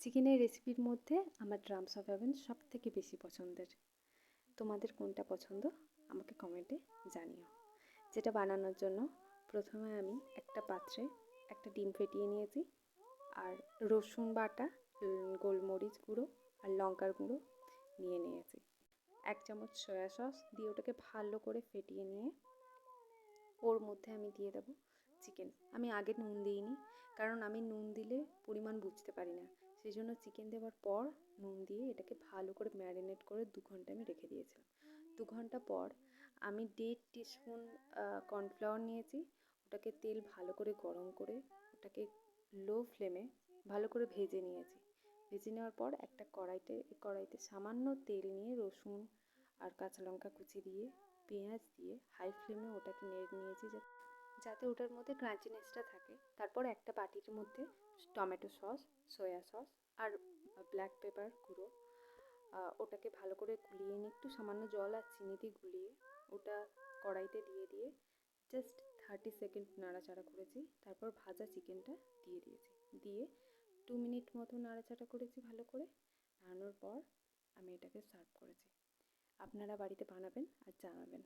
চিকেনের রেসিপির মধ্যে আমার ড্রামস অফ হেভেন সবথেকে বেশি পছন্দের। তোমাদের কোনটা পছন্দ আমাকে কমেন্টে জানিও। যেটা বানানোর জন্য প্রথমে আমি একটা পাত্রে একটা ডিম ফেটিয়ে নিয়েছি, আর রসুন বাটা, গোলমরিচ গুঁড়ো আর লঙ্কার গুঁড়ো নিয়েছি। 1 চামচ সয়া সস দিয়ে ওটাকে ভালো করে ফেটিয়ে নিয়ে ওর মধ্যে আমি দিয়ে দেবো চিকেন। আমি আগে নুন দিইনি, কারণ আমি নুন দিলে পরিমাণ বুঝতে পারি না। সেই জন্য চিকেন দেওয়ার পর নুন দিয়ে এটাকে ভালো করে ম্যারিনেট করে 2 ঘন্টা আমি রেখে দিয়েছিলাম। 2 ঘন্টা পর আমি 1.5 টিস্পুন কর্নফ্লাওয়ার নিয়েছি। ওটাকে তেল ভালো করে গরম করে ওটাকে লো ফ্লেমে ভালো করে ভেজে নিয়েছি। ভেজে নেওয়ার পর একটা কড়াইতে সামান্য তেল নিয়ে রসুন আর কাঁচা লঙ্কা কুচি দিয়ে পেঁয়াজ দিয়ে হাই ফ্লেমে ওটাকে নেড়ে নিয়েছি, যাতে ওটার মধ্যে ক্রাঞ্চিনেসটা থাকে। তারপর একটা বাটির মধ্যে টমেটো সস, সয়া সস আর ব্ল্যাক পেপার গুঁড়ো ওটাকে ভালো করে গুলিয়ে নিয়ে একটু সামান্য জল আর চিনি দিয়ে গুলিয়ে ওটা কড়াইতে দিয়ে জাস্ট 30 সেকেন্ড নাড়াচাড়া করেছি। তারপর ভাজা চিকেনটা দিয়েছি, দিয়ে 2 মিনিট মতো নাড়াচাড়া করেছি ভালো করে। নাড়ানোর পর আমি এটাকে সার্ভ করেছি। আপনারা বাড়িতে বানাবেন আর জানাবেন।